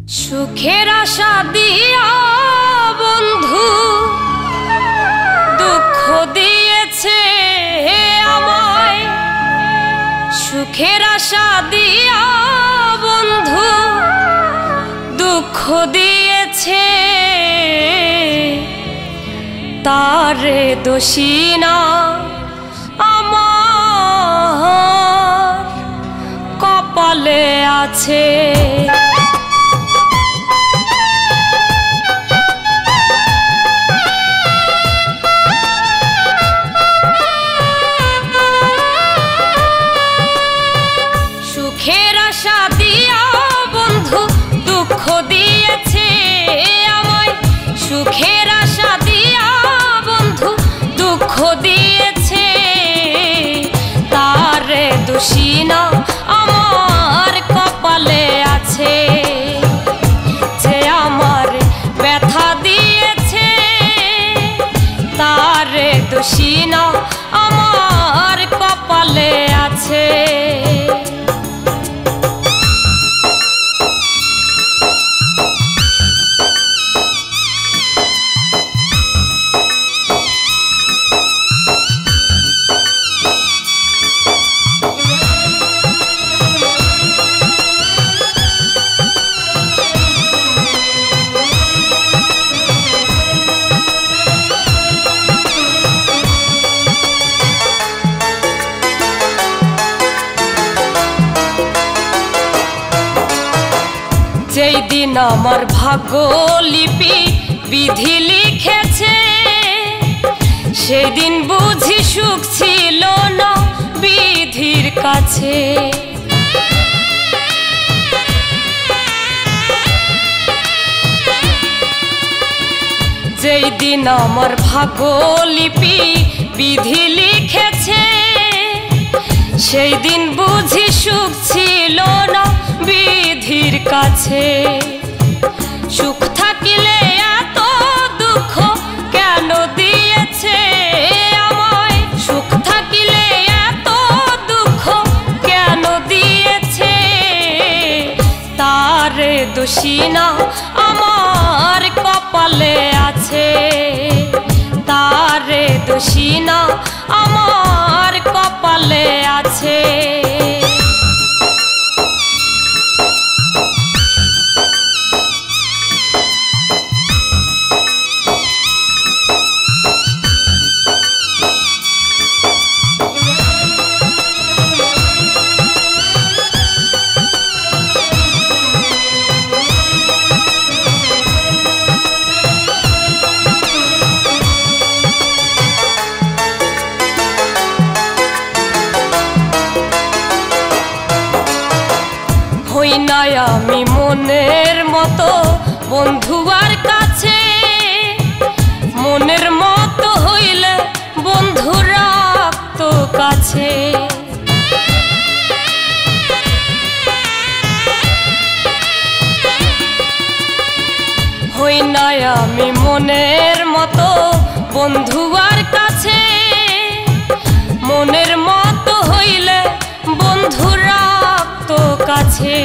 সুখের আশা দিয়া বন্ধু দুঃখ দিয়েছে আমায়। সুখের আশা দিয়া বন্ধু দুঃখ দিয়েছে, তারে দোষী না আমার কপালে আছে। সুখের আশা দিয়া বন্ধু দুঃখ দিয়েছে আমায়। সুখের আশা দিয়া বন্ধু দুঃখ দিয়েছে, তারে দোষী না আমার কপালে আছে। যে আমার ব্যথা দিয়েছে তারে দোষী না আমার কপালে আছে। যেই দিন আমার ভাগ্য লিপি বিধি লিখেছে, সেই দিন বুঝি সুখ ছিল না বিধির কাছে। যেই দিন আমার ভাগ্য লিপি বিধি লিখেছে, সেই দিন বুঝি সুখ ছিল না বিধির কাছে। সুখ থাকিলে এত দুঃখ কেন দিয়েছে আমায়? সুখ থাকিলে এত দুঃখ কেন দিয়েছে? তারে দোষী না আমার কপালে আছে। তারে দোষী না আমার কপালে আছে। হই নাই আমি মনের মতো বন্ধুয়ার কাছে। মনের মতো হইলে বন্ধু রাখতো কাছে। হই নাই আমি মনের মতো বন্ধুয়ার কাছে। মনের মতো হইলে বন্ধু রাখতো কাছে।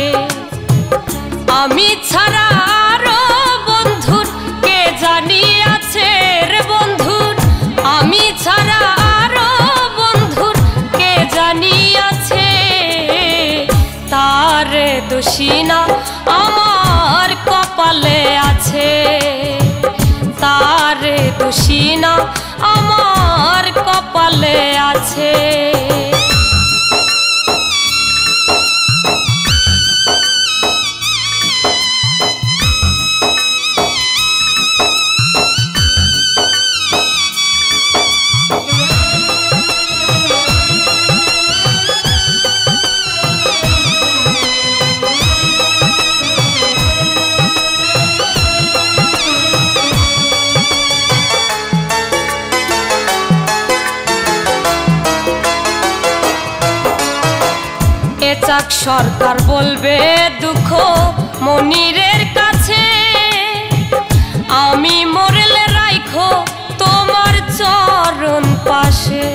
আমি ছাড়া আরো বন্ধুর কে জানি আছে রে বন্ধুর। আমি ছাড়া আরো বন্ধুর কে জানি আছে, তারে দোষী না আমার কপালে আছে। তারে দোষী না আমার কপালে আছে। চাক সরকার বলবে দুঃখ মনিরের কাছে। আমি মরলে রাইখো তোমার চরণ পাশে।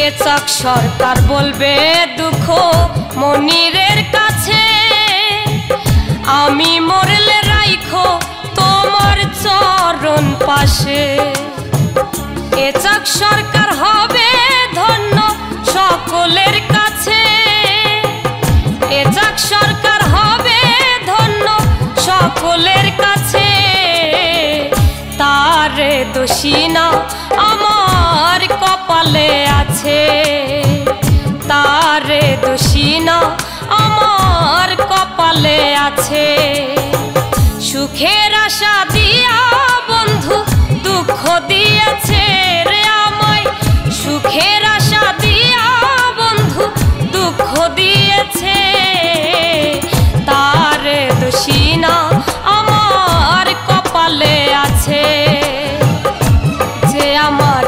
এ চাক সরকার বলবে দুঃখ মনিরের কাছে, আমি মরলে রাইখো তোমার চরণ পাশে। এ চাক সরকার হবে ধন্য সকলের কাছে, এ চাক সরকার হবে ধন্য সকলের কাছে। তারে দোষী না আমার কপালে আছে, তারে দোষী না আমার কপালে আছে। সুখের আশা দিয়া বন্ধু দুঃখ দিয়েছে রে আমায়, সুখের আশা দিয়া বন্ধু দুঃখ দিয়েছে। তারে দোষী না আমার কপালে আছে, যে আমার